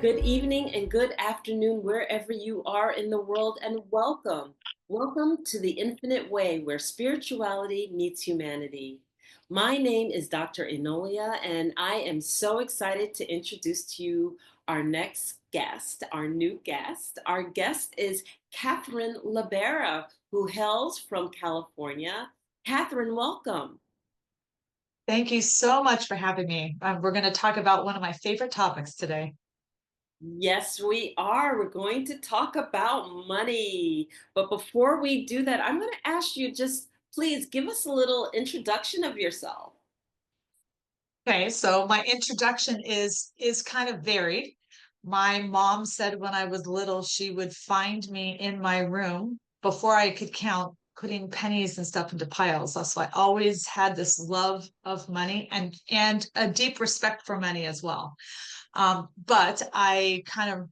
Good evening and good afternoon, wherever you are in the world, and welcome. Welcome to the Infinite Way, where spirituality meets humanity. My name is Dr. Enolia, and I am so excited to introduce to you our next guest, our new guest. Our guest is Kathryn LaBarbera, who hails from California. Kathryn, welcome. Thank you so much for having me. We're going to talk about one of my favorite topics today. Yes, we are. We're going to talk about money. But before we do that, I'm going to ask you just please give us a little introduction of yourself. Okay, so my introduction is kind of varied. My mom said when I was little, she would find me in my room before I could count, putting pennies and stuff into piles. So I always had this love of money and a deep respect for money as well. But I kind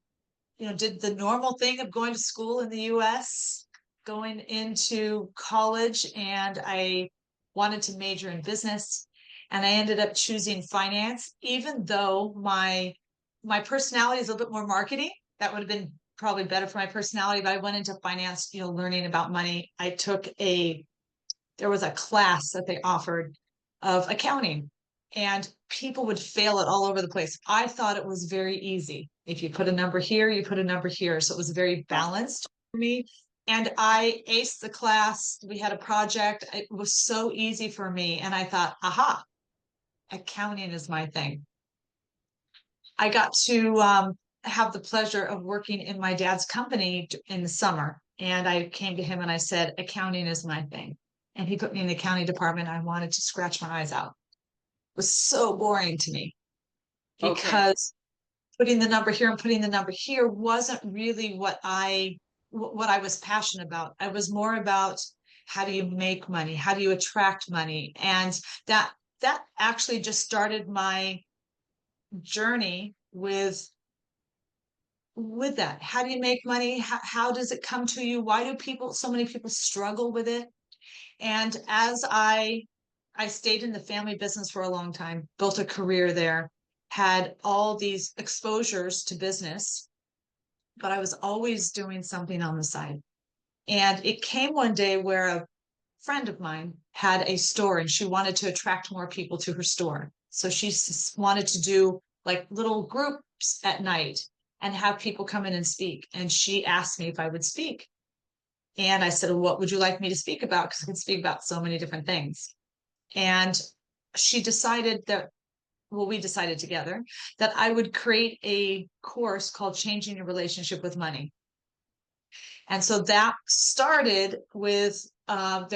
of did the normal thing of going to school in the US, going into college, and I wanted to major in business. And I ended up choosing finance, even though my personality is a little bit more marketing. That would have been probably better for my personality, but I went into finance, learning about money. There was a class that they offered of accounting, and people would fail it all over the place. I thought it was very easy. If you put a number here, you put a number here. So it was very balanced for me. And I aced the class. We had a project. It was so easy for me. And I thought, aha, accounting is my thing. I got to have the pleasure of working in my dad's company in the summer. And I came to him and I said, accounting is my thing. And he put me in the accounting department. I wanted to scratch my eyes out. It was so boring to me Okay. because putting the number here and putting the number here wasn't really what I was passionate about. I was more about how do you make money? How do you attract money? And that actually just started my journey with that. How do you make money? How does it come to you? Why do so many people struggle with it? And as I stayed in the family business for a long time, built a career there, had all these exposures to business, but I was always doing something on the side. And it came one day where a friend of mine had a store and she wanted to attract more people to her store. So she wanted to do like little groups at night and have people come in and speak. And she asked me if I would speak. And I said, well, what would you like me to speak about? Because I can speak about so many different things. And she decided that, well, we decided together that I would create a course called Changing Your Relationship with Money. And so that started with, I think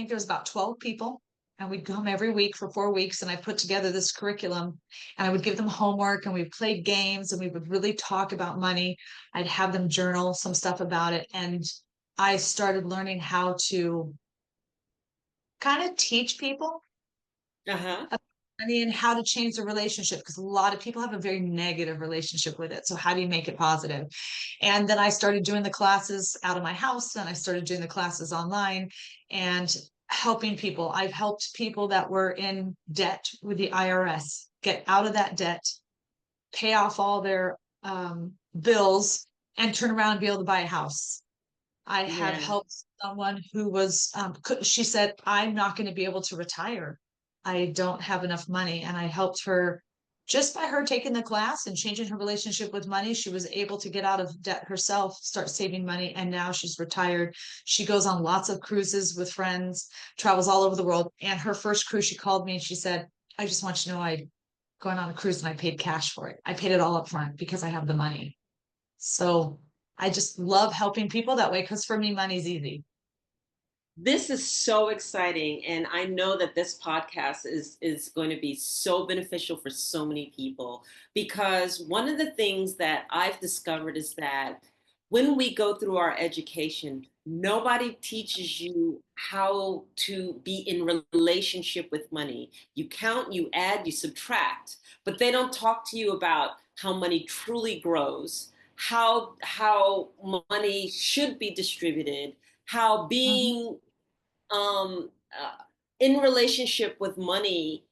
there was about 12 people, and we'd come every week for 4 weeks. And I put together this curriculum and I would give them homework and we played games and we would really talk about money. I'd have them journal some stuff about it. And I started learning how to kind of teach people Uh-huh. about money and how to change the relationship, because a lot of people have a very negative relationship with it. So how do you make it positive? And then I started doing the classes out of my house and I started doing the classes online and helping people. I've helped people that were in debt with the IRS get out of that debt, pay off all their bills, and turn around and be able to buy a house. I have Yeah. helped someone who she said, I'm not going to be able to retire. I don't have enough money. And I helped her just by her taking the class and changing her relationship with money. She was able to get out of debt herself, start saving money. And now she's retired. She goes on lots of cruises with friends, travels all over the world. And her first cruise, she called me and she said, I just want you to know I going on a cruise and I paid cash for it. I paid it all up front because I have the money. So I just love helping people that way because for me, money's easy. This is so exciting, and I know that this podcast is going to be so beneficial for so many people because one of the things that I've discovered is that when we go through our education, nobody teaches you how to be in relationship with money. You count, you add, you subtract, but they don't talk to you about how money truly grows, how money should be distributed, how Mhm. being um, in relationship with money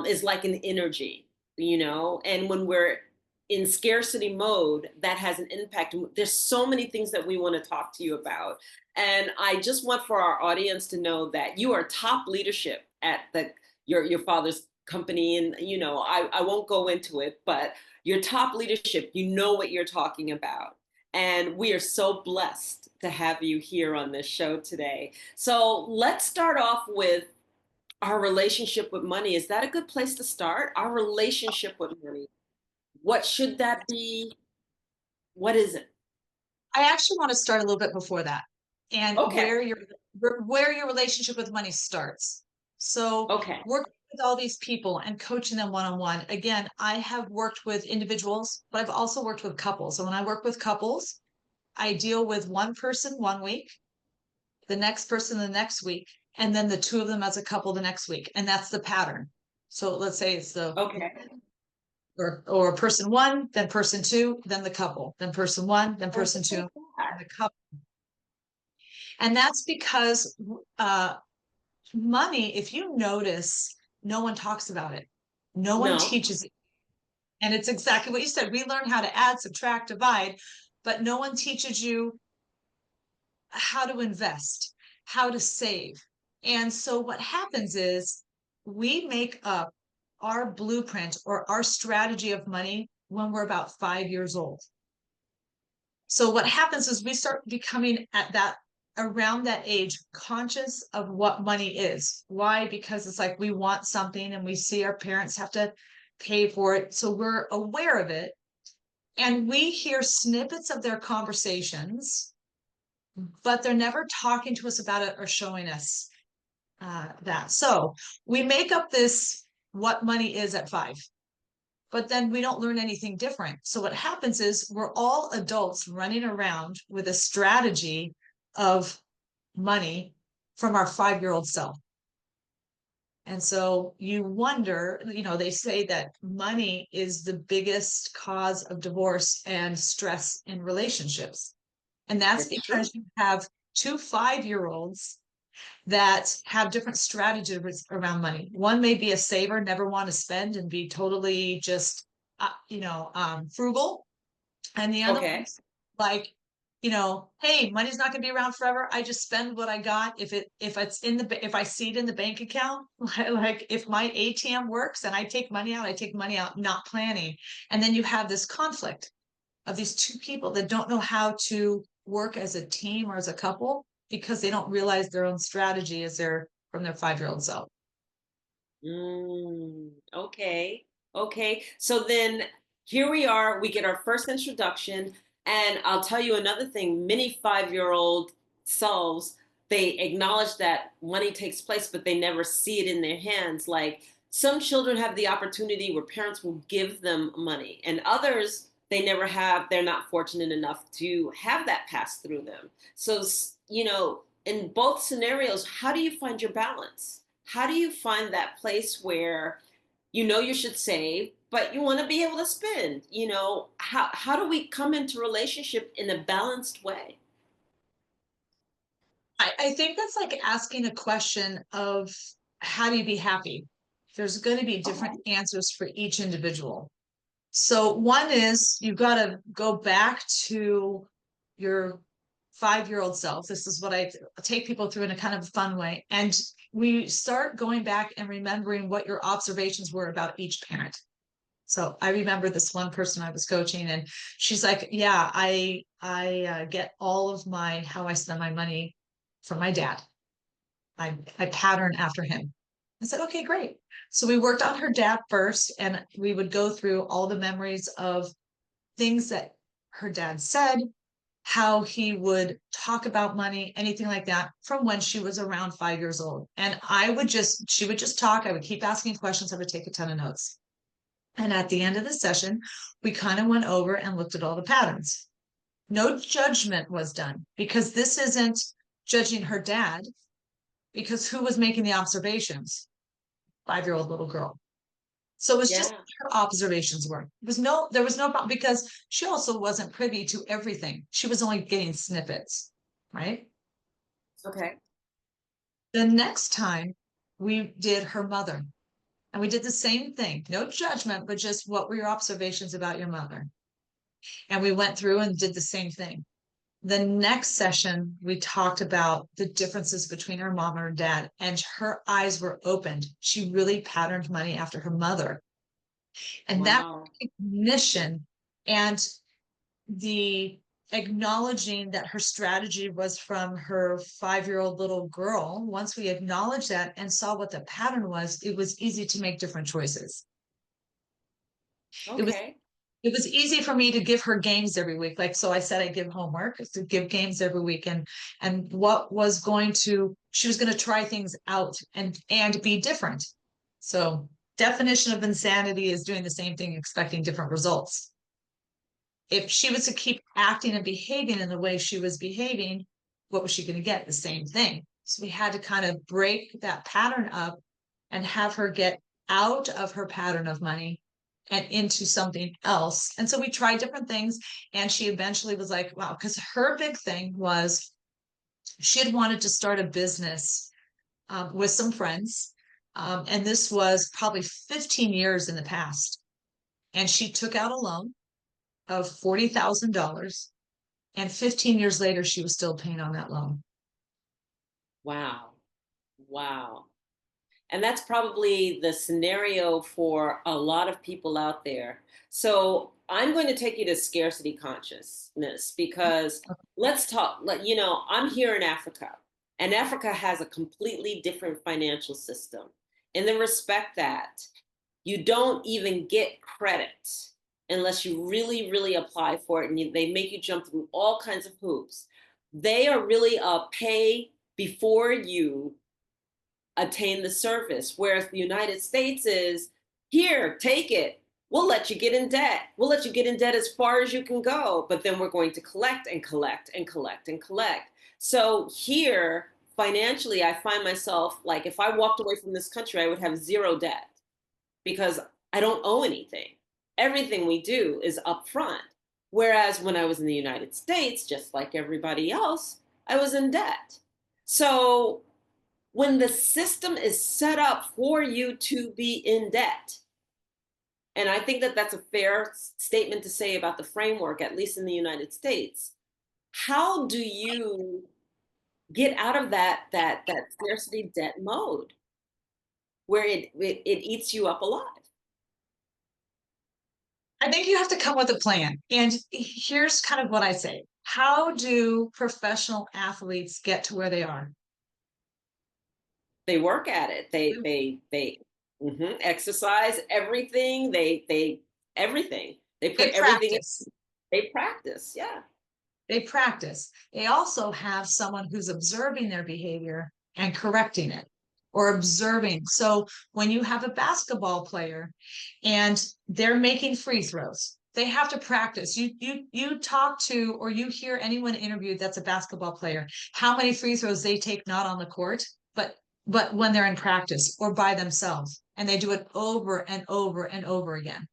is like an energy, and when we're in scarcity mode, that has an impact. There's so many things that we want to talk to you about. And I just want for our audience to know that you are top leadership at your father's company. And, I won't go into it, but your top leadership, you know what you're talking about. And we are so blessed to have you here on this show today. So let's start off with our relationship with money. Is that a good place to start? Our relationship with money. What should that be? What is it? I actually want to start a little bit before that, and Okay. where your relationship with money starts. So Okay. working with all these people and coaching them one-on-one. Again, I have worked with individuals, but I've also worked with couples. So when I work with couples, I deal with one person one week, the next person the next week, and then the two of them as a couple the next week. And that's the pattern. So let's say it's the Okay. or person one, then person two, then the couple, then person one, then Oh, person look two, at that. and the couple. And that's because uh, money, if you notice, no one talks about it. No one No. teaches it. And it's exactly what you said. We learn how to add, subtract, divide, but no one teaches you how to invest, how to save. And so what happens is we make up our blueprint or our strategy of money when we're about 5 years old. So what happens is we start becoming at that around that age conscious of what money is. Why? Because it's like we want something and we see our parents have to pay for it. So we're aware of it. And we hear snippets of their conversations, but they're never talking to us about it or showing us that. So we make up this what money is at 5, but then we don't learn anything different. So what happens is we're all adults running around with a strategy of money from our 5-year-old self. And so you wonder, they say that money is the biggest cause of divorce and stress in relationships. And that's It's true. because you have two 5-year-olds that have different strategies around money. One may be a saver, never want to spend and be totally just, frugal. And the other Okay. one's like, hey, money's not going to be around forever. I just spend what I got. If I see it in the bank account, like if my ATM works and I take money out, I take money out, not planning. And then you have this conflict of these two people that don't know how to work as a team or as a couple because they don't realize their own strategy as they're from their 5-year-old self. Okay. Okay. So then here we are. We get our first introduction. And I'll tell you another thing, many 5-year-old selves, they acknowledge that money takes place, but they never see it in their hands. Like some children have the opportunity where parents will give them money, and others, they never have, they're not fortunate enough to have that pass through them. So, in both scenarios, how do you find your balance? How do you find that place where you should save, but you want to be able to spend? How do we come into relationship in a balanced way? I think that's like asking a question of how do you be happy? There's going to be different Okay. answers for each individual. So one is you've got to go back to your 5-year-old self. This is what I take people through in a kind of fun way. And we start going back and remembering what your observations were about each parent. So I remember this one person I was coaching, and she's like, "Yeah, I get all of my how I spend my money from my dad. I pattern after him." I said, "Okay, great." So we worked on her dad first, and we would go through all the memories of things that her dad said, how he would talk about money, anything like that, from when she was around 5 years old. And she would just talk. I would keep asking questions. I would take a ton of notes. And at the end of the session, we kind of went over and looked at all the patterns. No judgment was done because this isn't judging her dad, because who was making the observations? 5-year-old little girl. So it was just Yeah. her observations were. There was no problem because she also wasn't privy to everything. She was only getting snippets, right? Okay. The next time we did her mother. And we did the same thing. No judgment, but just what were your observations about your mother? And we went through and did the same thing. The next session, we talked about the differences between her mom and her dad, and her eyes were opened. She really patterned money after her mother. And that Wow. recognition and the acknowledging that her strategy was from her 5-year-old little girl, once we acknowledged that and saw what the pattern was, it was easy to make different choices. It was Okay. it was easy for me to give her games every week. Like, so I said I give homework to give games every week, and what was going to she was going to try things out and be different. So definition of insanity is doing the same thing, expecting different results. If she was to keep acting and behaving in the way she was behaving, what was she going to get? The same thing. So we had to kind of break that pattern up and have her get out of her pattern of money and into something else. And so we tried different things. And she eventually was like, wow, because her big thing was she had wanted to start a business with some friends. And this was probably 15 years in the past. And she took out a loan of $40,000. And 15 years later, she was still paying on that loan. Wow. Wow. And that's probably the scenario for a lot of people out there. So I'm going to take you to scarcity consciousness because let's talk, I'm here in Africa, and Africa has a completely different financial system in the respect that you don't even get credit unless you really, really apply for it, and they make you jump through all kinds of hoops. They are really a pay before you attain the service. Whereas the United States is here, take it. We'll let you get in debt. We'll let you get in debt as far as you can go, but then we're going to collect and collect and collect and collect. So here, financially, I find myself like if I walked away from this country, I would have zero debt because I don't owe anything. Everything we do is upfront. Whereas when I was in the United States, just like everybody else, I was in debt. So when the system is set up for you to be in debt, and I think that that's a fair statement to say about the framework, at least in the United States, how do you get out of that scarcity debt mode where it eats you up alive? I think you have to come with a plan. And here's kind of what I say. How do professional athletes get to where they are? They work at it. Exercise everything. They everything. They put They everything in. practice. They practice. Yeah. They practice. They also have someone who's observing their behavior and correcting it or observing. So when you have a basketball player and they're making free throws, they have to practice. You talk to or you hear anyone interviewed that's a basketball player, how many free throws they take not on the court, but when they're in practice or by themselves, and they do it over and over and over again.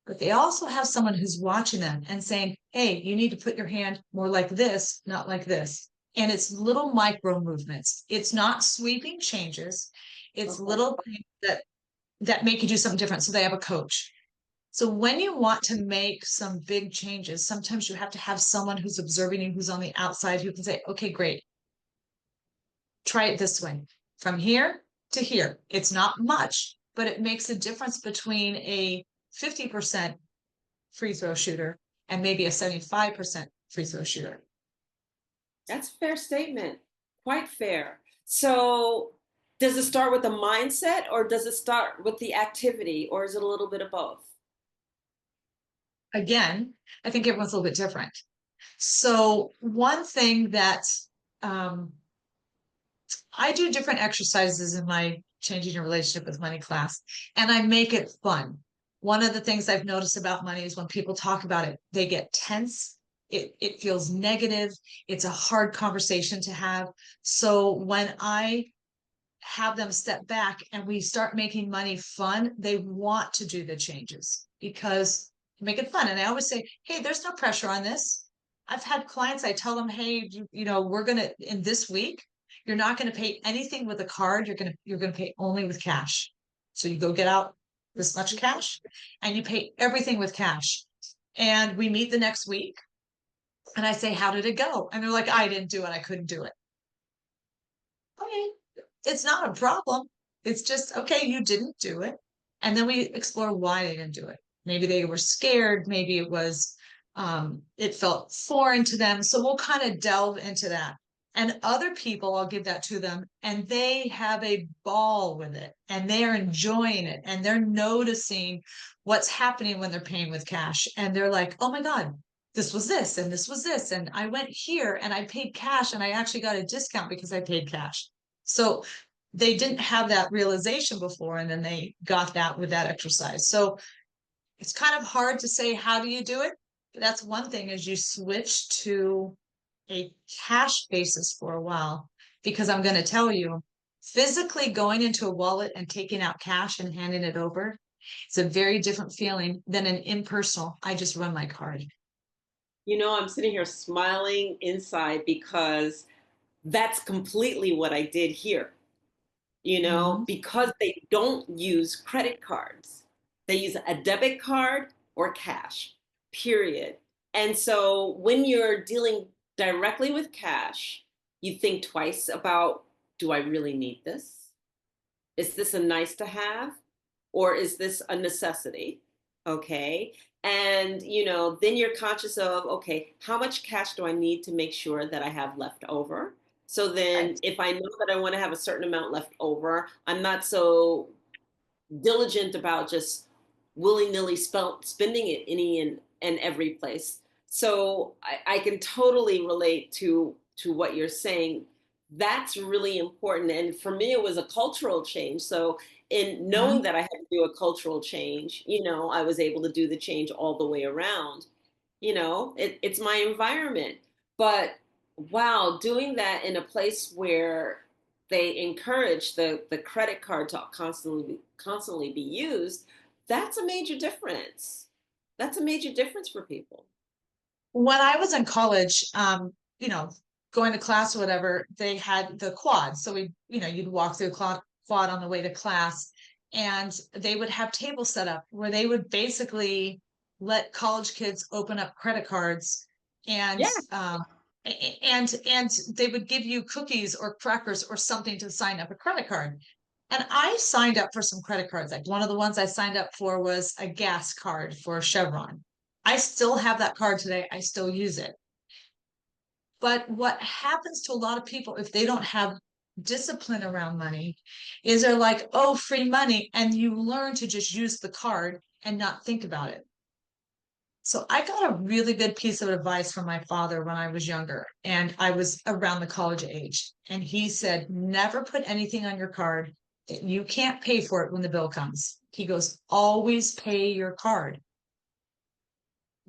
But they also have someone who's watching them and saying, hey, you need to put your hand more like this, not like this. And it's little micro movements. It's not sweeping changes. It's Okay. little things that make you do something different. So they have a coach. So when you want to make some big changes, sometimes you have to have someone who's observing you, who's on the outside, who can say, okay, great. Try it this way. From here to here. It's not much, but it makes a difference between a 50% free throw shooter and maybe a 75% free throw shooter. That's a fair statement. Quite fair. So, does it start with the mindset or does it start with the activity or is it a little bit of both? Again, I think everyone's a little bit different. So one thing that um, I do different exercises in my changing your relationship with money class, and I make it fun. One of the things I've noticed about money is when people talk about it, they get tense. It feels negative. It's a hard conversation to have. So when I have them step back and we start making money fun, they want to do the changes because make it fun. And I always say, hey, there's no pressure on this. I've had clients, I tell them, hey, we're gonna in this week, you're not gonna pay anything with a card. You're gonna pay only with cash. So you go get out this much cash and you pay everything with cash. And we meet the next week and I say, how did it go? And they're like, I didn't do it. I couldn't do it. Okay. It's not a problem. It's just, okay, you didn't do it. And then we explore why they didn't do it. Maybe they were scared. Maybe it was, it felt foreign to them. So we'll kind of delve into that. And other people, I'll give that to them, and they have a ball with it and they're enjoying it and they're noticing what's happening when they're paying with cash. And they're like, oh my God, this was this and this was this. And I went here and I paid cash and I actually got a discount because I paid cash. So they didn't have that realization before, and then they got that with that exercise. So it's kind of hard to say, how do you do it? But that's one thing, is you switch to a cash basis for a while, because I'm going to tell you, physically going into a wallet and taking out cash and handing it over, it's a very different feeling than an impersonal, I just run my card. I'm sitting here smiling inside because that's completely what I did here. Mhm. Because they don't use credit cards. They use a debit card or cash, period. And so when you're dealing directly with cash, you think twice about, do I really need this? Is this a nice to have? Or is this a necessity? Okay. And, then you're conscious of, okay, how much cash do I need to make sure that I have left over? So then Right. if I know that I want to have a certain amount left over, I'm not so diligent about just willy-nilly spending it and every place. So I can totally relate to what you're saying. That's really important. And for me, it was a cultural change. So in knowing Mhm. that I had to do a cultural change, I was able to do the change all the way around. It's my environment. But wow, doing that in a place where they encourage the credit card to constantly be used, that's a major difference. That's a major difference for people. When I was in college, you know, going to class or whatever, they had the quad. So you'd walk through quad on the way to class, and they would have tables set up where they would basically let college kids open up credit cards, and Yeah. and they would give you cookies or crackers or something to sign up a credit card. And I signed up for some credit cards. Like one of the ones I signed up for was a gas card for Chevron. I still have that card today. I still use it. But what happens to a lot of people if they don't have discipline around money is they're like, oh, free money. And you learn to just use the card and not think about it. So I got a really good piece of advice from my father when I was younger and I was around the college age. And he said, never put anything on your card that you can't pay for it when the bill comes. He goes, always pay your card.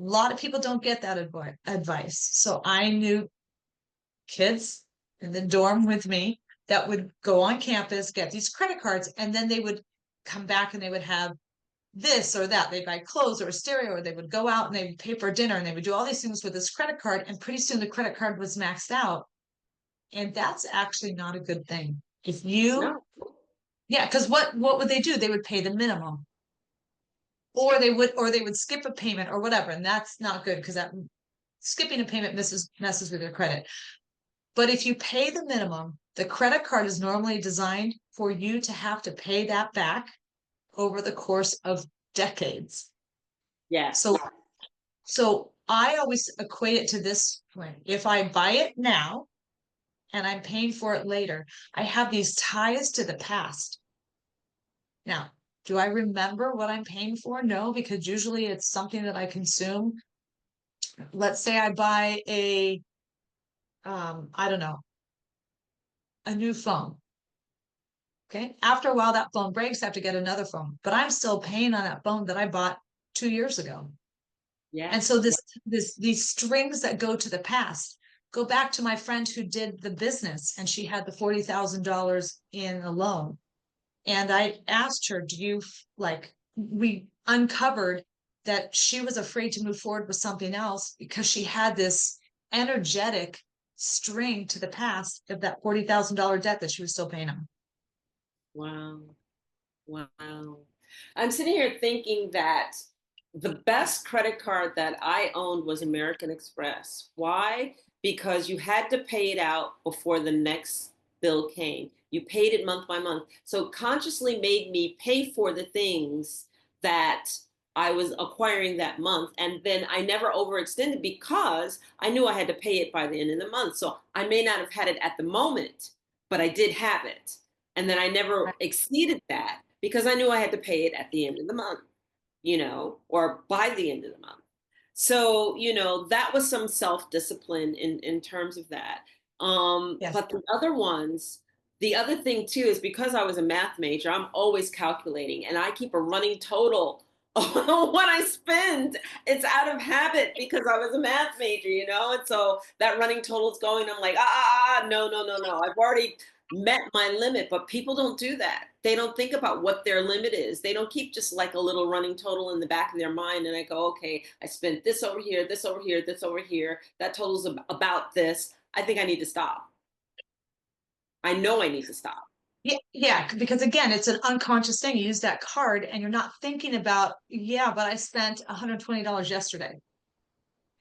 A lot of people don't get that advice. So I knew kids in the dorm with me that would go on campus, get these credit cards, and then they would come back and they would have this or that. They'd buy clothes or a stereo, or they would go out and they would pay for dinner and they would do all these things with this credit card. And pretty soon the credit card was maxed out. And that's actually not a good thing. If you, No. yeah, because what would they do? They would pay the minimum. Or they would skip a payment or whatever. And that's not good because that skipping a payment messes with your credit. But if you pay the minimum, the credit card is normally designed for you to have to pay that back over the course of decades. So, Yes. so I always equate it to this way. If I buy it now and I'm paying for it later, I have these ties to the past. Now, do I remember what I'm paying for? No, because usually it's something that I consume. Let's say I buy I don't know, a new phone. Okay. After a while, that phone breaks. I have to get another phone, but I'm still paying on that phone that I bought 2 years ago. And so Yes. these strings that go to the past go back to my friend who did the business, and she had the $40,000 in a loan. And I asked her, do you like, we uncovered that she was afraid to move forward with something else because she had this energetic string to the past of that $40,000 debt that she was still paying on. Wow. Wow. I'm sitting here thinking that the best credit card that I owned was American Express. Why? Because you had to pay it out before the next bill came. You paid it month by month. So it consciously made me pay for the things that I was acquiring that month. And then I never overextended because I knew I had to pay it by the end of the month. So I may not have had it at the moment, but I did have it. And then I never exceeded that because I knew I had to pay it at the end of the month, or by the end of the month. So, that was some self-discipline in terms of that. Yes. But the other thing too is because I was a math major, I'm always calculating and I keep a running total on what I spend. It's out of habit because I was a math major. And so that running total is going, I'm like, no, no, no, no. I've already met my limit, but people don't do that. They don't think about what their limit is. They don't keep just like a little running total in the back of their mind. And I go, okay, I spent this over here, this over here, this over here. That totals about this. I think I need to stop. I know I need to stop. Yeah, yeah, because again, it's an unconscious thing. You use that card and you're not thinking about, yeah, but I spent $120 yesterday.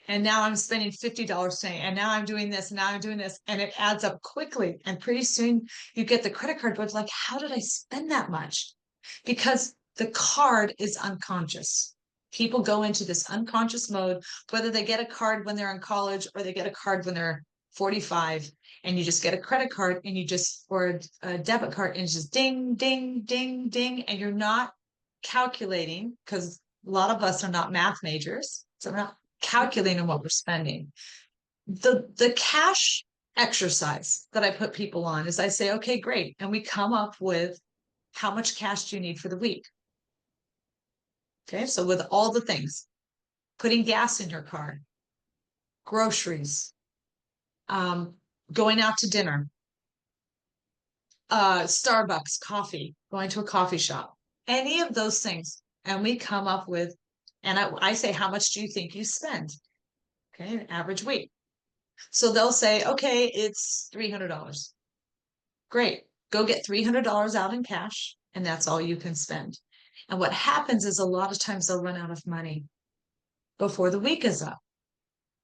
And now I'm spending $50 today. And now I'm doing this, and now I'm doing this. And it adds up quickly. And pretty soon you get the credit card, but it's like, how did I spend that much? Because the card is unconscious. People go into this unconscious mode, whether they get a card when they're in college or they get a card when they're 45, and you just get a credit card and or a debit card, and it's just ding, ding, ding, ding. And you're not calculating because a lot of us are not math majors. So we're not calculating what we're spending. The cash exercise that I put people on is I say, okay, great. And we come up with how much cash do you need for the week? Okay, so with all the things, putting gas in your car, groceries, um, going out to dinner, Starbucks, coffee, going to a coffee shop, any of those things. And we come up with, and I say, how much do you think you spend? Okay, an average week. So they'll say, okay, it's $300. Great. Go get $300 out in cash, and that's all you can spend. And what happens is a lot of times they'll run out of money before the week is up.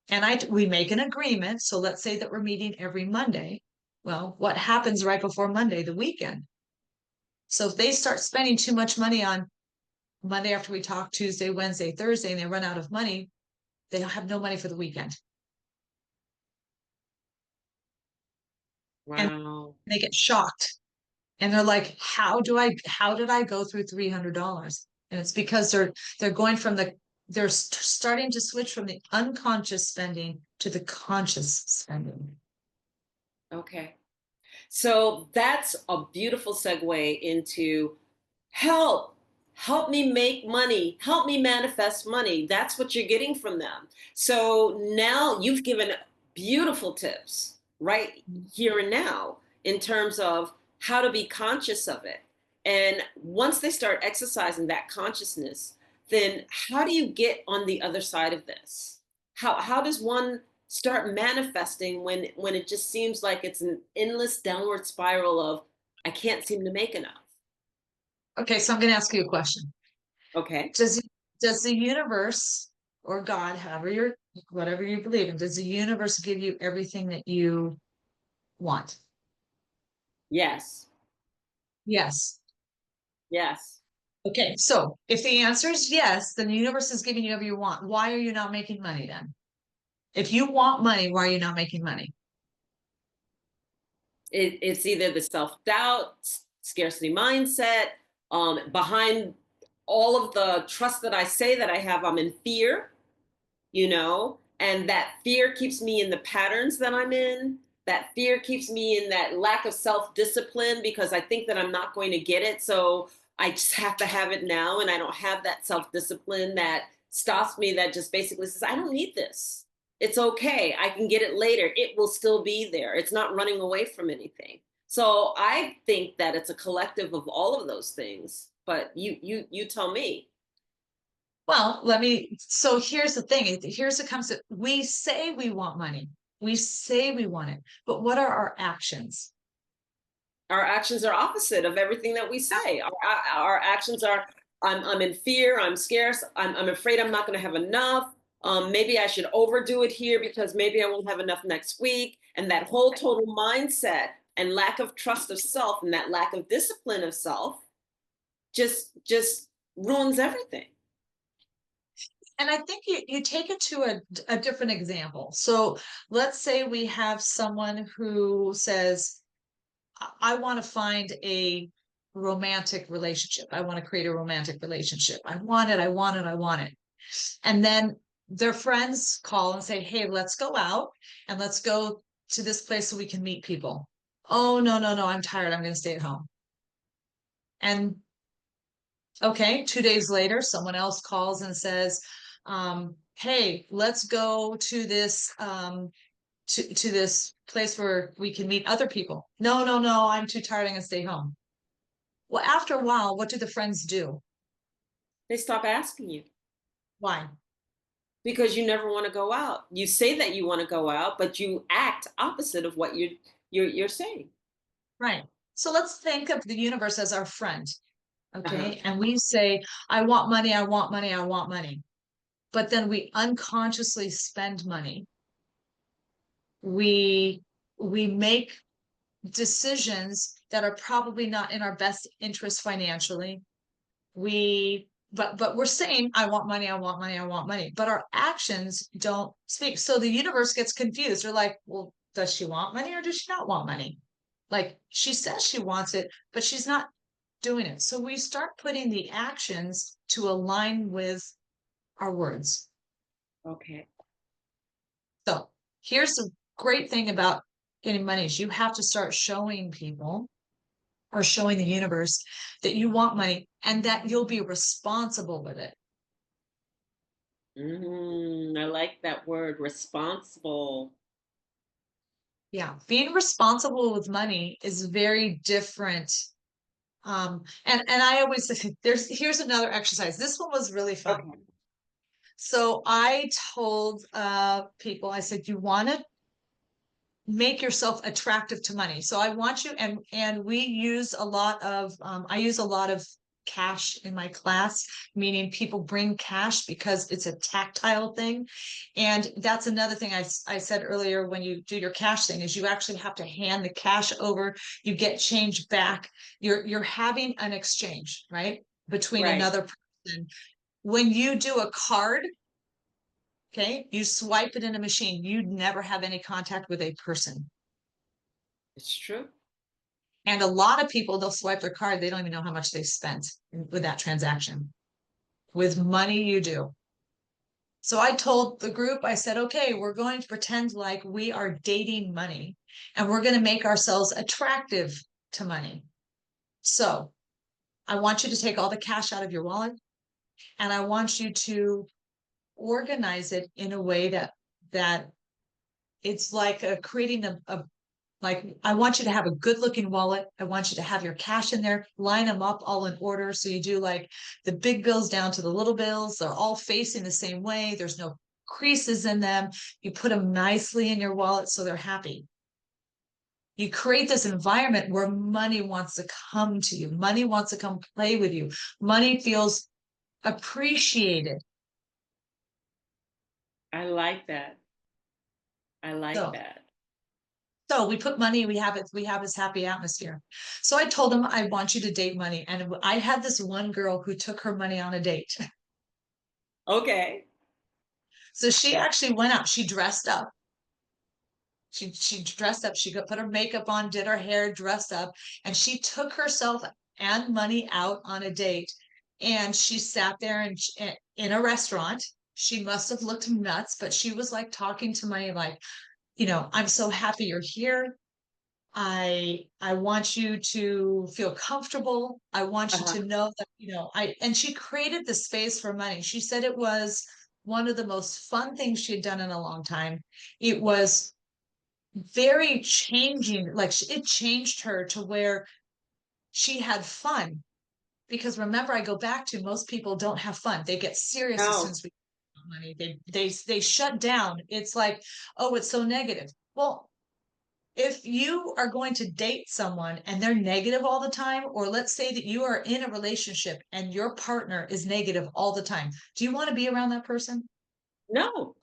And we make an agreement. So let's say that we're meeting every Monday. Well, what happens right before Monday? The weekend. So if they start spending too much money on Monday after we talk, Tuesday, Wednesday, Thursday, and they run out of money, they don't have no money for the weekend. And Wow. they get shocked. And they're like, how did I go through $300? And it's because they're going from they're starting to switch from the unconscious spending to the conscious spending. Okay. So that's a beautiful segue into help. Help me make money. Help me manifest money. That's what you're getting from them. So now you've given beautiful tips right here and now in terms of how to be conscious of it. And once they start exercising that consciousness, then how do you get on the other side of this? How does one start manifesting when it just seems like it's an endless downward spiral of I can't seem to make enough? Okay, so I'm going to ask you a question. Okay. Does does the universe or God, whatever you believe in, does the universe give you everything that you want? Yes. Yes. Yes. Okay, so if the answer is yes, then the universe is giving you whatever you want. Why are you not making money then? If you want money, why are you not making money? It's either the self-doubt, scarcity mindset, behind all of the trust that I say that I have, I'm in fear, and that fear keeps me in the patterns that I'm in. That fear keeps me in that lack of self-discipline because I think that I'm not going to get it. So I just have to have it now. And I don't have that self-discipline that stops me, that just basically says, I don't need this. It's okay. I can get it later. It will still be there. It's not running away from anything. So I think that it's a collective of all of those things. But you tell me. Well, so here's the thing. Here's the concept. We say we want money. We say we want it, but what are our actions? Our actions are opposite of everything that we say. Our actions are, I'm in fear, I'm scarce, I'm afraid I'm not going to have enough. Maybe I should overdo it here because maybe I won't have enough next week. And that whole total mindset and lack of trust of self and that lack of discipline of self just ruins everything. And I think you take it to a different example. So let's say we have someone who says, I want to find a romantic relationship. I want to create a romantic relationship. I want it. I want it. I want it. And then their friends call and say, hey, let's go out and let's go to this place so we can meet people. Oh, no, no, no. I'm tired. I'm going to stay at home. And okay, 2 days later, someone else calls and says, hey, let's go to this to this place where we can meet other people. No, no, no, I'm too tired. I'm gonna stay home. Well, after a while, what do the friends do? They stop asking you Why? because you never want to go out. You say that you want to go out, but you act opposite of what you're saying. Right. So let's think of the universe as our friend. Uh-huh. Okay. And we say, I want money, I want money, I want money. But then we unconsciously spend money. We we make decisions that are probably not in our best interest financially. But we're saying, I want money, I want money, I want money, but our actions don't speak. So the universe gets confused. They're like, well, does she want money or does she not want money? Like she says she wants it, but she's not doing it. So we start putting the actions to align with our words. Okay. So here's the great thing about getting money is you have to start showing people or showing the universe that you want money and that you'll be responsible with it. I like that word, responsible. Yeah, being responsible with money is very different. And I always here's another exercise. This one was really fun. Okay. So I told people, I said, you want to make yourself attractive to money. So I want you, and we use a lot of I use a lot of cash in my class, meaning people bring cash because it's a tactile thing. And that's another thing I said earlier when you do your cash thing is you actually have to hand the cash over, you get change back. You're having an exchange, right? Between Right. another person. When you do a card, okay, you swipe it in a machine, you'd never have any contact with a person. It's true. And a lot of people, they'll swipe their card. They don't even know how much they spent with that transaction. With money, you do. So I told the group, I said, okay, we're going to pretend like we are dating money and we're going to make ourselves attractive to money. So I want you to take all the cash out of your wallet and I want you to organize it in a way that it's like creating a like, I want you to have a good looking wallet. I want you to have your cash in there, line them up all in order. So you do like the big bills down to the little bills. They're all facing the same way. There's no creases in them. You put them nicely in your wallet so they're happy. You create this environment where money wants to come to you. Money wants to come play with you. Money feels appreciated. I like that. I like So that. So we put money, we have this happy atmosphere. So I told him, I want you to date money. And I had this one girl who took her money on a date. Okay. So she actually went out, she dressed up. She dressed up, she put her makeup on, did her hair, dressed up, and she took herself and money out on a date. And she sat there and in a restaurant. She must have looked nuts, but she was like talking to money like, I'm so happy you're here. I want you to feel comfortable. I want you Uh-huh. to know that, and she created the space for money. She said it was one of the most fun things she had done in a long time. It was very changing, like it changed her to where she had fun. Because remember, I go back to most people don't have fun. They get serious as soon No. as we get money. They shut down. It's like, oh, it's so negative. Well, If you are going to date someone and they're negative all the time, or let's say that you are in a relationship and your partner is negative all the time, do you want to be around that person? No,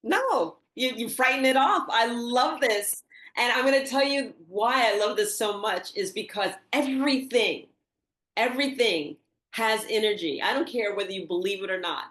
no, you frighten it off. I love this. And I'm going to tell you why I love this so much is because everything has energy. I don't care whether you believe it or not.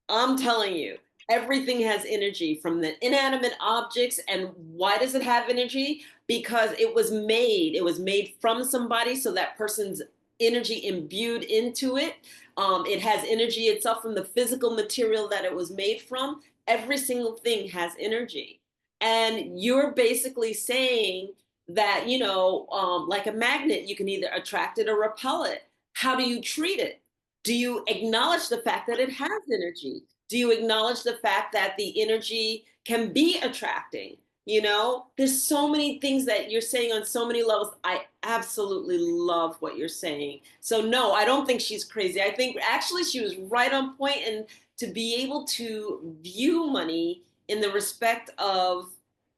I'm telling you, everything has energy from the inanimate objects. And why does it have energy? Because it was made from somebody. So that person's energy imbued into it. It has energy itself from the physical material that it was made from. Every single thing has energy. And you're basically saying that, like a magnet, you can either attract it or repel it. How do you treat it? Do you acknowledge the fact that it has energy? Do you acknowledge the fact that the energy can be attracting? There's so many things that you're saying on so many levels. I absolutely love what you're saying. So no, I don't think she's crazy. I think actually she was right on point. And to be able to view money in the respect of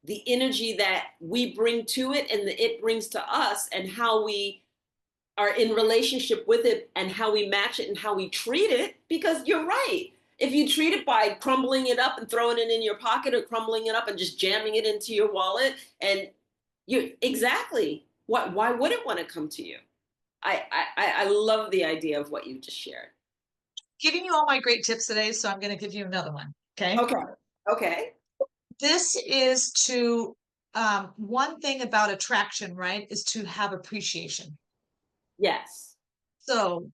the energy that we bring to it and that it brings to us, and how we are in relationship with it and how we match it and how we treat it. Because you're right, if you treat it by crumbling it up and throwing it in your pocket, or crumbling it up and just jamming it into your wallet, and you exactly, why would it want to come to you? I love the idea of what you just shared. Giving you all my great tips today, so I'm going to give you another one. Okay. Okay. Okay. This is to, one thing about attraction, right, is to have appreciation. Yes. So,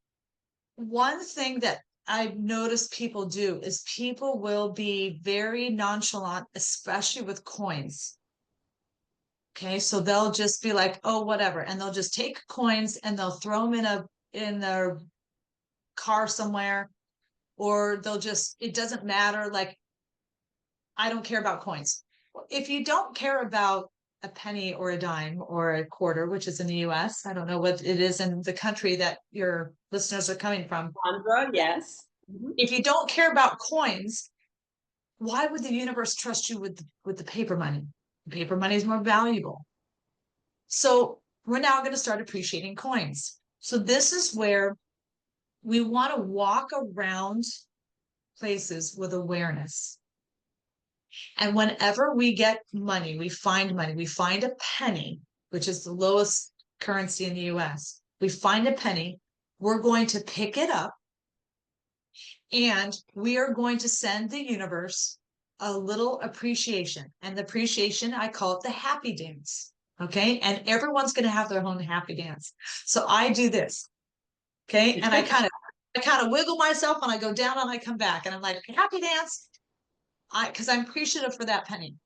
one thing that I've noticed people do is people will be very nonchalant, especially with coins. Okay, so they'll just be like, "Oh, whatever," and they'll just take coins and they'll throw them in their car somewhere, or they'll just, it doesn't matter. Like, I don't care about coins. If you don't care about a penny or a dime or a quarter, which is in the US, I don't know what it is in the country that your listeners are coming from. Sandra, yes. Mhm. If you don't care about coins, why would the universe trust you with the paper money? Paper money is more valuable. So we're now going to start appreciating coins. So this is where we want to walk around places with awareness. And whenever we get money, we find a penny, which is the lowest currency in the US. We find a penny, we're going to pick it up, and we are going to send the universe a little appreciation. And the appreciation, I call it the happy dance. Okay. And everyone's going to have their own happy dance. So I do this. Okay. And I kind of wiggle myself and I go down and I come back and I'm like, happy dance. Because I'm appreciative for that penny.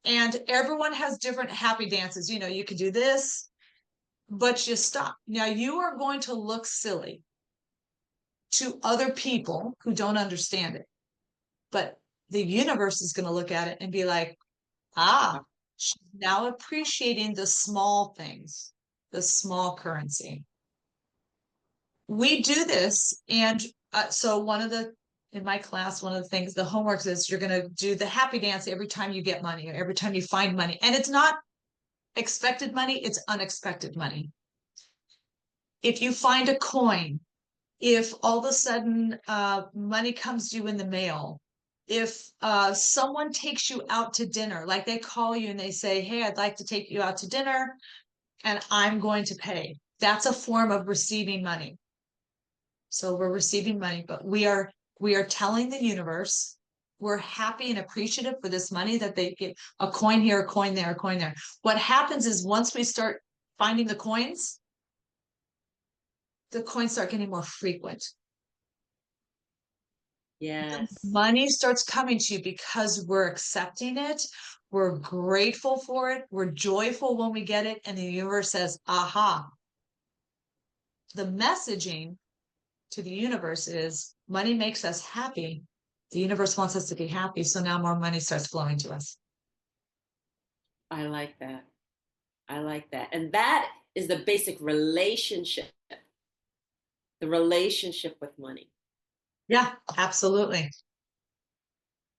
And everyone has different happy dances. You can do this, but you stop. Now you are going to look silly to other people who don't understand it. But the universe is going to look at it and be like, she's now appreciating the small things, the small currency. We do this. And so in my class, one of the things, the homework is you're going to do the happy dance every time you get money or every time you find money. And it's not expected money, it's unexpected money. If you find a coin, if all of a sudden money comes to you in the mail, if someone takes you out to dinner, like they call you and they say, hey, I'd like to take you out to dinner and I'm going to pay. That's a form of receiving money. So we're receiving money, but we are telling the universe we're happy and appreciative for this money that they get, a coin here, a coin there, a coin there. What happens is once we start finding the coins start getting more frequent. The Yes. money starts coming to you because we're accepting it. We're grateful for it. We're joyful when we get it. And the universe says, aha. The messaging to the universe is money makes us happy. The universe wants us to be happy. So now more money starts flowing to us. I like that. I like that. And that is the basic relationship, the relationship with money. Yeah, absolutely.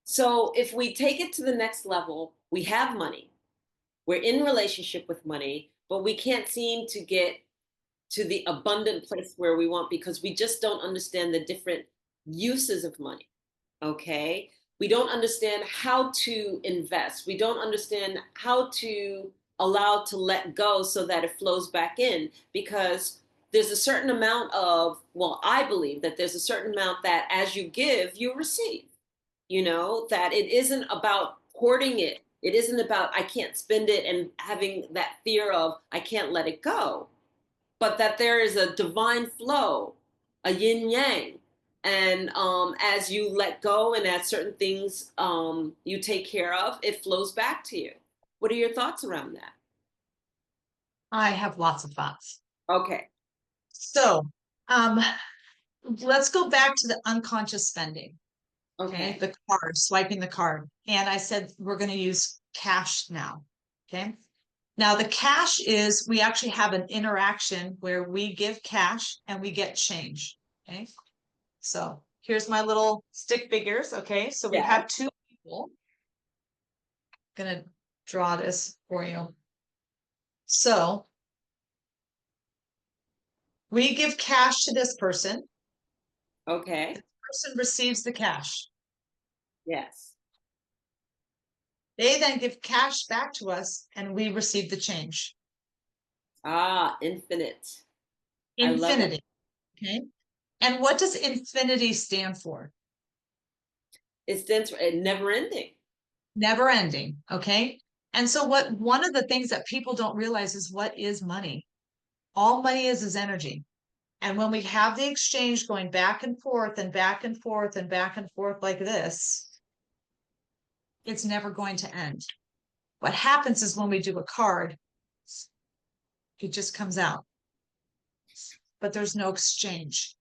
So if we take it to the next level, we have money. We're in relationship with money, but we can't seem to get to the abundant place where we want because we just don't understand the different uses of money. Okay. We don't understand how to invest. We don't understand how to allow to let go so that it flows back in because there's a certain amount of, well, I believe that there's a certain amount that as you give, you receive, that it isn't about hoarding it. It isn't about I can't spend it and having that fear of I can't let it go, but that there is a divine flow, a yin yang. And as you let go and as certain things you take care of, it flows back to you. What are your thoughts around that? I have lots of thoughts. Okay. So, um, let's go back to the unconscious spending. Okay, Okay. the card, swiping the card. And I said we're going to use cash now. Okay. Now the cash is we actually have an interaction where we give cash and we get change. Okay. So here's my little stick figures. Okay. So we Yes. have two people. I'm gonna draw this for you. So we give cash to this person. Okay. Person receives the cash. Yes. They then give cash back to us and we receive the change. Ah, infinite. I love it. Infinity. Okay. And what does infinity stand for? It's never ending. Never ending. Okay. And so what one of the things that people don't realize is what is money? All money is energy. And when we have the exchange going back and forth and back and forth and back and forth like this, it's never going to end. What happens is when we do a card, it just comes out, but there's no exchange.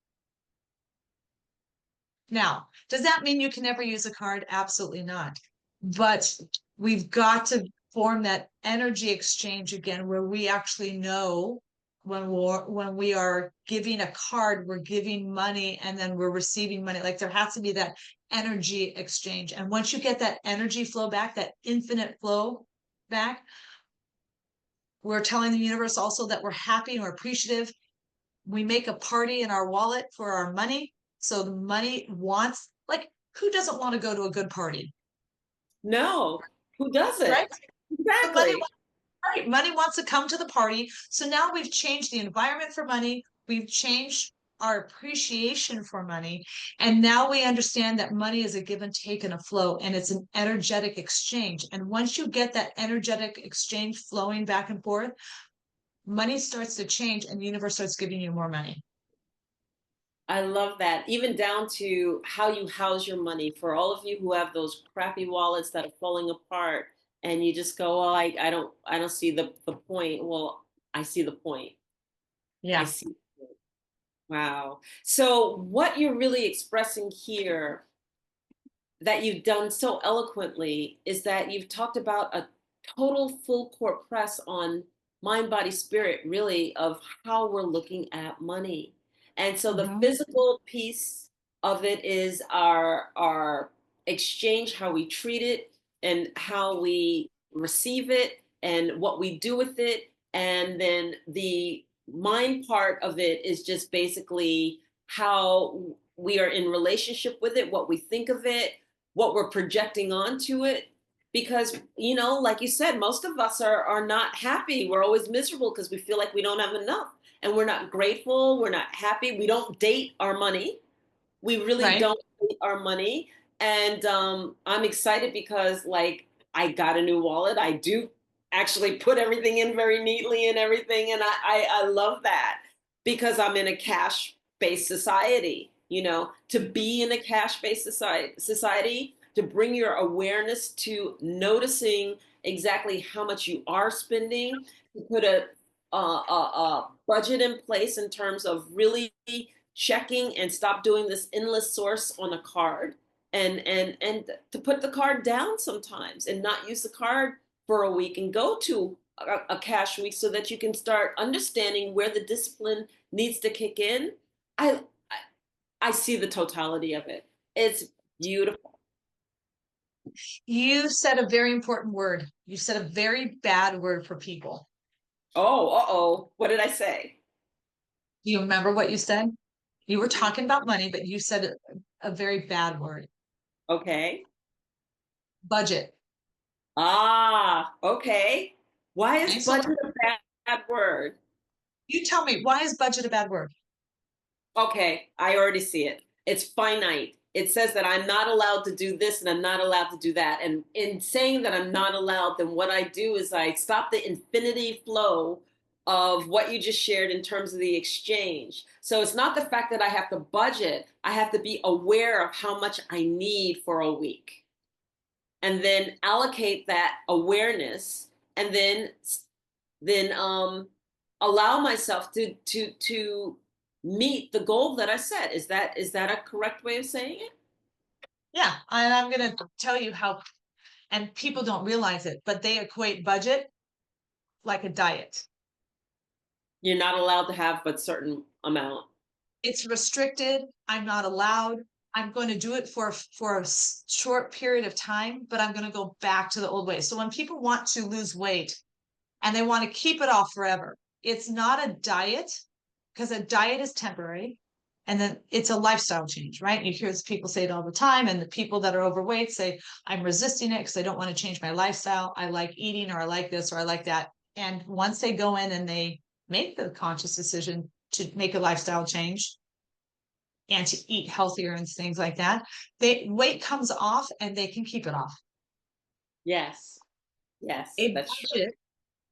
Now, does that mean you can never use a card? Absolutely not. But we've got to form that energy exchange again where we actually know when we are giving a card, we're giving money and then we're receiving money. Like there has to be that energy exchange. And once you get that energy flow back, that infinite flow back, we're telling the universe also that we're happy and we're appreciative. We make a party in our wallet for our money. So the money wants, like, who doesn't want to go to a good party? No, who doesn't? Right? The money, Exactly. right? Money wants to come to the party. So now we've changed the environment for money. We've changed our appreciation for money. And now we understand that money is a give and take and a flow, and it's an energetic exchange. And once you get that energetic exchange flowing back and forth, money starts to change and the universe starts giving you more money. I love that. Even down to how you house your money. For all of you who have those crappy wallets that are falling apart and you just go, "Oh, I don't see the point." Well, I see the point. I Yeah. see the point. Wow. So what you're really expressing here that you've done so eloquently is that you've talked about a total full court press on mind, body, spirit, really, of how we're looking at money. And so the Mhm. physical piece of it is our exchange, how we treat it and how we receive it and what we do with it. And then the mind part of it is just basically how we are in relationship with it, what we think of it, what we're projecting onto it, because like you said, most of us are not happy. We're always miserable because we feel like we don't have enough, and we're not grateful, we're not happy, we don't date our money. We really Right. don't date our money. And I'm excited because like I got a new wallet. I do actually put everything in very neatly and everything, and I love that because I'm in a cash based society. To be in a cash based society, to bring your awareness to noticing exactly how much you are spending, to put a budget in place in terms of really checking and stop doing this endless source on a card, and to put the card down sometimes and not use the card for a week and go to a cash week so that you can start understanding where the discipline needs to kick in. I i see the totality of it. It's beautiful. You said a very important word. You said a very bad word for people. Oh, uh-oh. What did I say? Do you remember what you said? You were talking about money, but you said a very bad word. Okay. Budget. Ah, okay. Why is Okay, so budget a bad word? you tell me, why is budget a bad word? Okay, I already see it. It's finite. It says that I'm not allowed to do this and I'm not allowed to do that. And in saying that I'm not allowed, then what I do is I stop the infinity flow of what you just shared in terms of the exchange. So it's not the fact that I have to budget, I have to be aware of how much I need for a week and then allocate that awareness and then allow myself to meet the goal that I set. Is that a correct way of saying it? Yeah, and I'm going to tell you how, and people don't realize it, but they equate budget like a diet. You're not allowed to have but certain amount. It's restricted. I'm not allowed. I'm going to do it for a short period of time, but I'm going to go back to the old way. So when people want to lose weight and they want to keep it off forever, it's not a diet because a diet is temporary and then it's a lifestyle change, right? You hear people say it all the time. And the people that are overweight say, I'm resisting it because I don't want to change my lifestyle. I like eating or I like this or I like that. And once they go in and they make the conscious decision to make a lifestyle change and to eat healthier and things like that, they weight comes off and they can keep it off. Yes. Yes, A that's true. budget,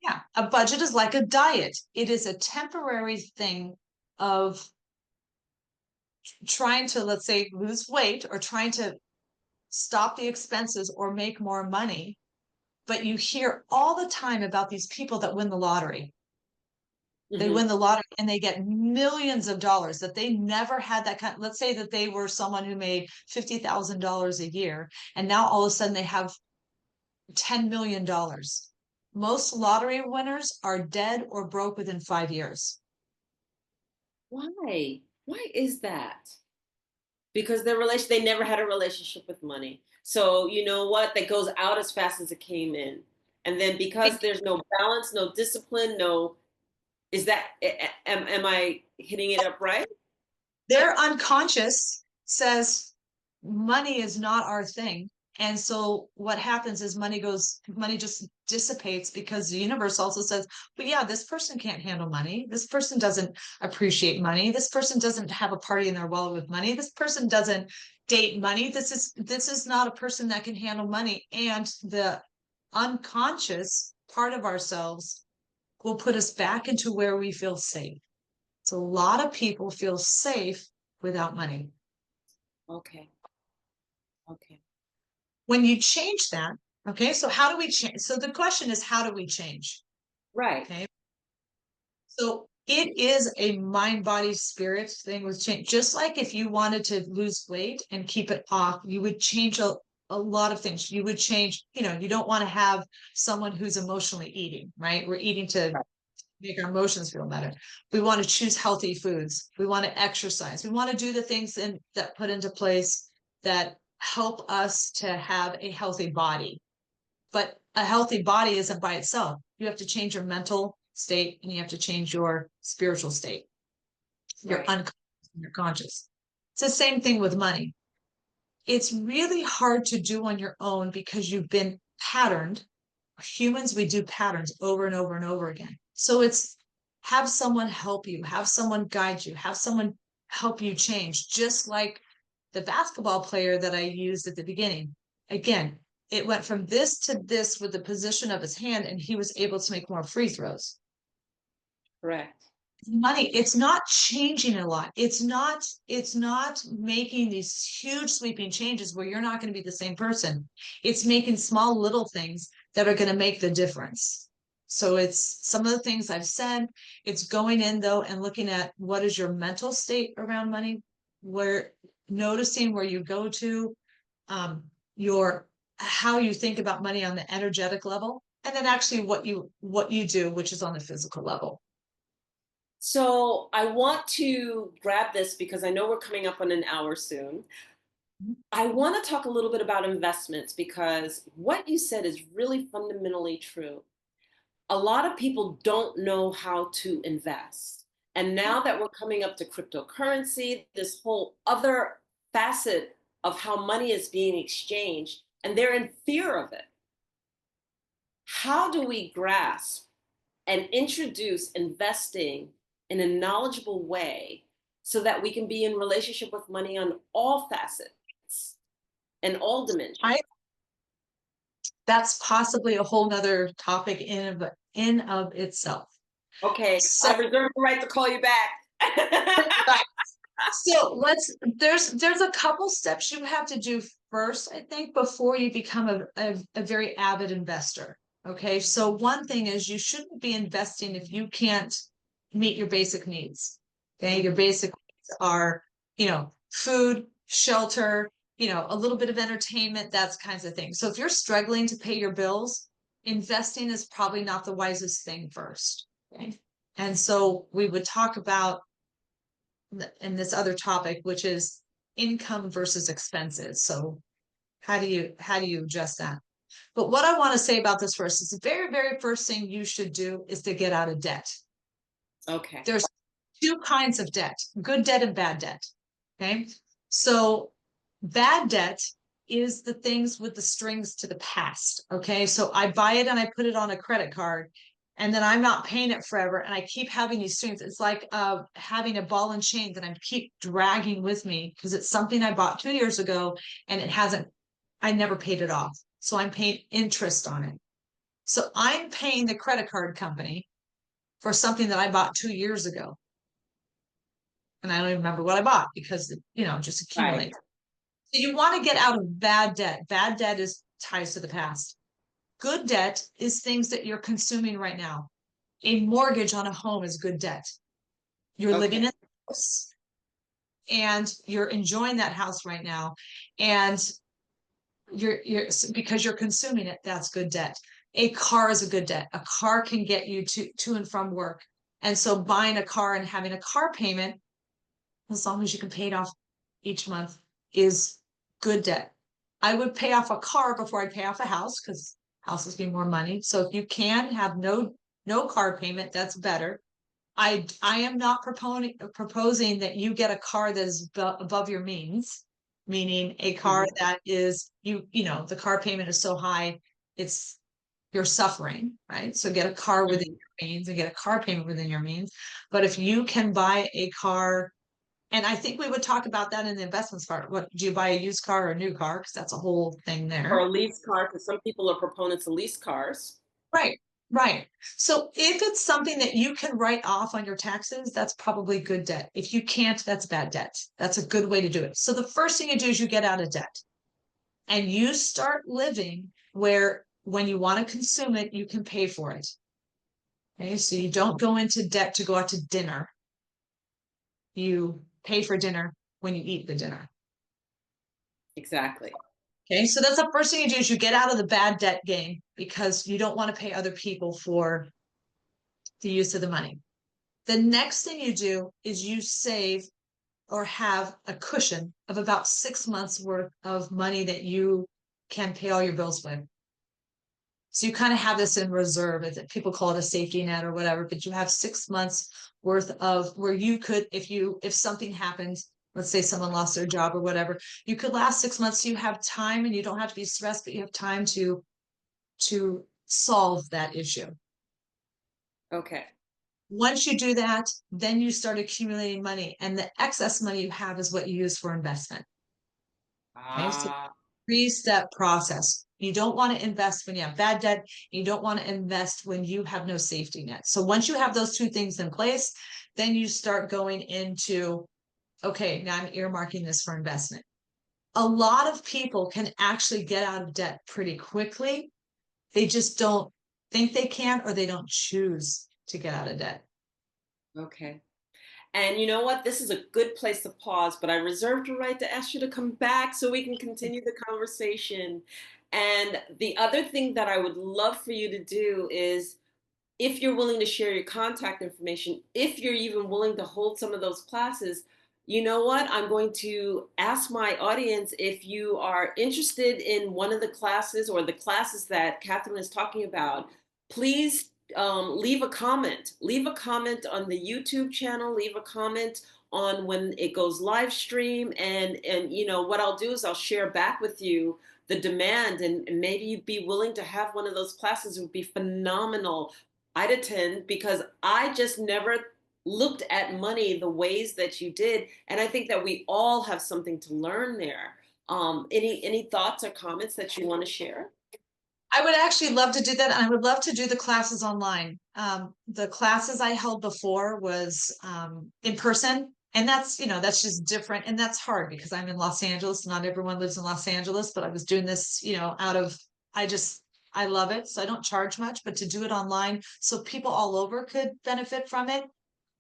yeah, a budget is like a diet. It is a temporary thing of trying to, let's say, lose weight or trying to stop the expenses or make more money. But you hear all the time about these people that win the lottery. They Hmm. win the lottery and they get millions of dollars that they never had that kind. Let's say that they were someone who made $50,000 a year, and now all of a sudden they have $10 million. Most lottery winners are dead or broke within 5 years. Why? Why is that? Because they never had a relationship with money. So you know what? That goes out as fast as it came in. And then because there's no balance, no discipline, no is that am I hitting it up right? Their unconscious says money is not our thing. And so what happens is money just dissipates because the universe also says, but yeah, this person can't handle money. This person doesn't appreciate money. This person doesn't have a party in their wallet with money. This person doesn't date money. This is not a person that can handle money. And the unconscious part of ourselves will put us back into where we feel safe. So a lot of people feel safe without money. Okay. Okay. When you change that, okay, so how do we change? So the question is, how do we change? Right. Okay. So it is a mind, body, spirit thing with change. Just like if you wanted to lose weight and keep it off, you would change a lot of things. You would change, you don't want to have someone who's emotionally eating, right? We're eating to Right. make our emotions feel better. We want to choose healthy foods. We want to exercise. We want to do the things that put into place that help us to have a healthy body. But a healthy body isn't by itself. You have to change your mental state and you have to change your spiritual state, your Right. unconscious, your conscious. It's the same thing with money. It's really hard to do on your own because you've been patterned. Humans, we do patterns over and over and over again. So it's have someone help you, have someone guide you, have someone help you change, just like the basketball player that I used at the beginning. Again, it went from this to this with the position of his hand, and he was able to make more free throws. Correct. Money, it's not changing a lot. It's not making these huge sweeping changes where you're not going to be the same person. It's making small little things that are going to make the difference. So it's some of the things I've said. It's going in though and looking at what is your mental state around money, where noticing where you go to, your how you think about money on the energetic level, and then actually what you do, which is on the physical level. So I want to grab this because I know we're coming up on an hour soon. I want to talk a little bit about investments because what you said is really fundamentally true. A lot of people don't know how to invest. And now that we're coming up to cryptocurrency, this whole other facet of how money is being exchanged, and they're in fear of it. How do we grasp and introduce investing in a knowledgeable way so that we can be in relationship with money on all facets and all dimensions? I That's possibly a whole nother topic in of itself. Okay, So I reserve the right to call you back. right. So there's a couple steps you have to do first, I think, before you become a very avid investor. Okay. So one thing is you shouldn't be investing if you can't meet your basic needs. Okay. Your basic needs are, food, shelter, a little bit of entertainment, that's kinds of things. So if you're struggling to pay your bills, investing is probably not the wisest thing first. Okay. And so we would talk about in this other topic, which is income versus expenses. So how do you adjust that? But what I want to say about this first is the very, very first thing you should do is to get out of debt. Okay. There's two kinds of debt, good debt and bad debt. Okay. So bad debt is the things with the strings to the past. Okay. So I buy it and I put it on a credit card and then I'm not paying it forever. And I keep having these strings. It's like having a ball and chain that I keep dragging with me because it's something I bought 2 years ago and I never paid it off. So I'm paying interest on it. So I'm paying the credit card company for something that I bought 2 years ago. And I don't even remember what I bought because it just Right. accumulates. So you want to get out of bad debt. Bad debt is ties to the past. Good debt is things that you're consuming right now. A mortgage on a home is good debt. You're living Okay. in a house and you're enjoying that house right now. And you're because you're consuming it, that's good debt. A car is a good debt. A car can get you to and from work. And so buying a car and having a car payment, as long as you can pay it off each month, is good debt. I would pay off a car before I'd pay off a house because houses need more money. So if you can have no car payment, that's better. I am not proposing that you get a car that is above your means, meaning a car Mhm. that is the car payment is so high, it's you're suffering, right? So get a car within Mhm. your means and get a car payment within your means. But if you can buy a car, and I think we would talk about that in the investments part. What do you buy, a used car or a new car? Because that's a whole thing Or there. a lease car, because some people are proponents of lease cars. Right, right. So if it's something that you can write off on your taxes, that's probably good debt. If you can't, that's bad debt. That's a good way to do it. So the first thing you do is you get out of debt and you start living where when you want to consume it, you can pay for it. Okay, so you don't go into debt to go out to dinner. You pay for dinner when you eat the dinner. Exactly. Okay, so that's the first thing you do is you get out of the bad debt game because you don't want to pay other people for the use of the money. The next thing you do is you save or have a cushion of about 6 months worth of money that you can pay all your bills with. So you kind of have this in reserve. People call it a safety net or whatever, but you have 6 months worth of where you could, if something happens, let's say someone lost their job or whatever, you could last 6 months. So you have time and you don't have to be stressed, but you have time to solve that issue. Okay. Once you do that, then you start accumulating money, and the excess money you have is what you use for investment. Okay, so Ah, three-step process. You don't want to invest when you have bad debt. You don't want to invest when you have no safety net. So once you have those two things in place, then you start going into, okay, now I'm earmarking this for investment. A lot of people can actually get out of debt pretty quickly. They just don't think they can, or they don't choose to get out of debt. okay. And you know what? This is a good place to pause, but I reserve the right to ask you to come back so we can continue the conversation. And the other thing that I would love for you to do is, if you're willing to share your contact information, if you're even willing to hold some of those classes, you know what? I'm going to ask my audience if you are interested in one of the classes or the classes that Kathryn is talking about. Please leave a comment. Leave a comment on the YouTube channel. Leave a comment on when it goes live stream. And you know what I'll do is I'll share back with you the demand, and maybe you'd be willing to have one of those classes. It would be phenomenal. I'd attend because I just never looked at money the ways that you did, and I think that we all have something to learn there. Any thoughts or comments that you want to share? I would actually love to do that. And I would love to do the classes online. The classes I held before was in person. And that's, that's just different. And that's hard because I'm in Los Angeles. Not everyone lives in Los Angeles, but I was doing this, I just, I love it. So I don't charge much, but to do it online so people all over could benefit from it.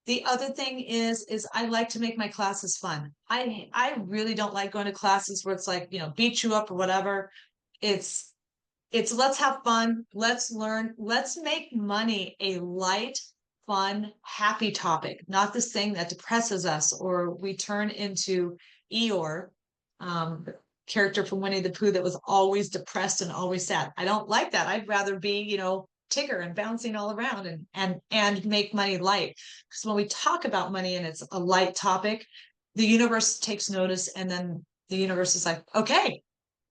The other thing is I like to make my classes fun. I really don't like going to classes where it's like, beat you up or whatever. It's it's let's have fun, let's learn, let's make money a light, fun, happy topic, not this thing that depresses us or we turn into Eeyore, um, character from Winnie the Pooh that was always depressed and always sad. I don't like that. I'd rather be, Tigger and bouncing all around and make money light. Because when we talk about money and it's a light topic, the universe takes notice, and then the universe is like, okay,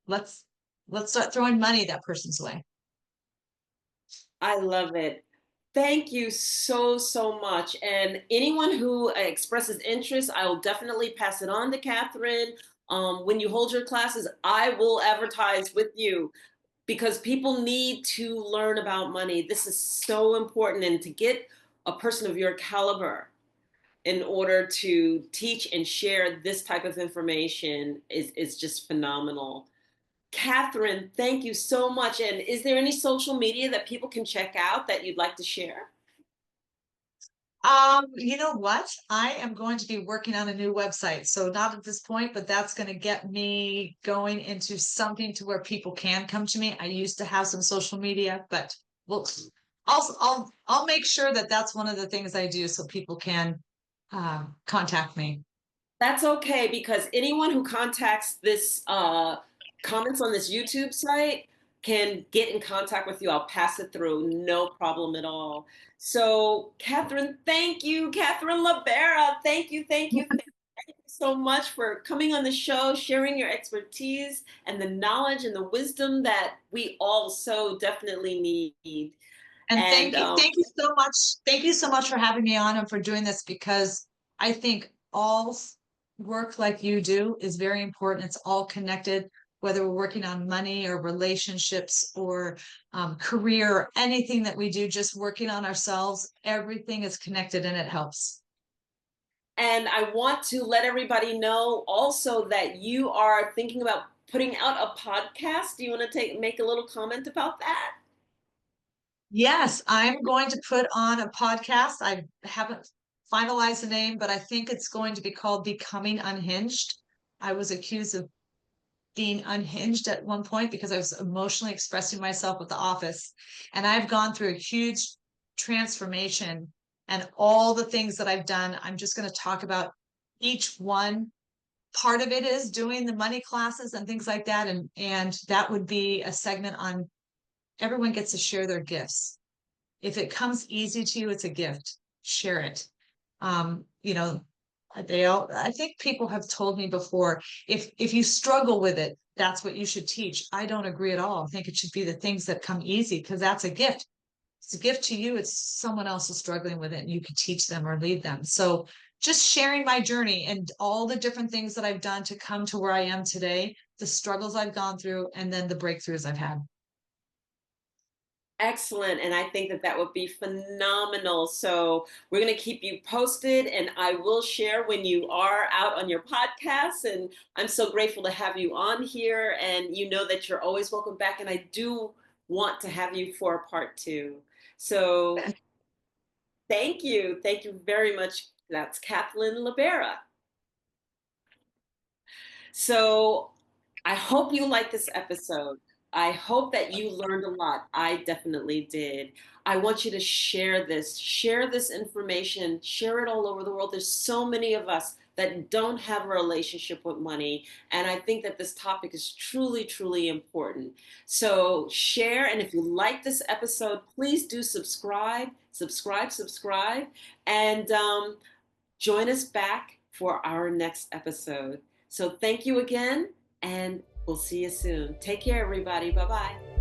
let's let's start throwing money that person's way. I love it. Thank you so, so much. And anyone who expresses interest, I will definitely pass it on to Kathryn. When you hold your classes, I will advertise with you because people need to learn about money. This is so important. And to get a person of your caliber in order to teach and share this type of information is just phenomenal. Kathryn, thank you so much. And is there any social media that people can check out that you'd like to share? You know what? I am going to be working on a new website. So not at this point, but that's going to get me going into something to where people can come to me. I used to have some social media, but well, I'll make sure that that's one of the things I do so people can contact me. That's okay because anyone who contacts this comments on this YouTube site can get in contact with you. I'll pass it through, no problem at all. So, Kathryn, thank you, Kathryn LaBarbera. Thank you so much for coming on the show, sharing your expertise and the knowledge and the wisdom that we all so definitely need. And And thank you so much. Thank you so much for having me on and for doing this because I think work like you do is very important. It's all connected, whether we're working on money or relationships or career or anything that we do, just working on ourselves. Everything is connected and it helps. And I want to let everybody know also that you are thinking about putting out a podcast. Do you want to make a little comment about that? Yes, I'm going to put on a podcast. I haven't finalized the name, but I think it's going to be called Becoming Unhinged. I was accused of being unhinged at one point because I was emotionally expressing myself with the office. And I've gone through a huge transformation and all the things that I've done. I'm just going to talk about each one. Part of it is doing the money classes and things like that. And that would be a segment on everyone gets to share their gifts. If it comes easy to you, it's a gift. Share it. You know, I think people have told me before, if you struggle with it, that's what you should teach. I don't agree at all. I think it should be the things that come easy because that's a gift. It's a gift to you. It's someone else is struggling with it and you can teach them or lead them. So just sharing my journey and all the different things that I've done to come to where I am today, the struggles I've gone through, and then the breakthroughs I've had. Excellent. And I think that that would be phenomenal. So we're going to keep you posted and I will share when you are out on your podcast. And I'm so grateful to have you on here. And you know that you're always welcome back. And I do want to have you for a part two. So thank you. Thank you very much. That's Kathryn LaBarbera. So I hope you like this episode. I hope that you learned a lot. I definitely did. I want you to share this information, share it all over the world. There's so many of us that don't have a relationship with money. And I think that this topic is truly, truly important. So share. And if you like this episode, please do subscribe, and join us back for our next episode. So thank you again, and we'll see you soon. Take care, everybody. Bye bye.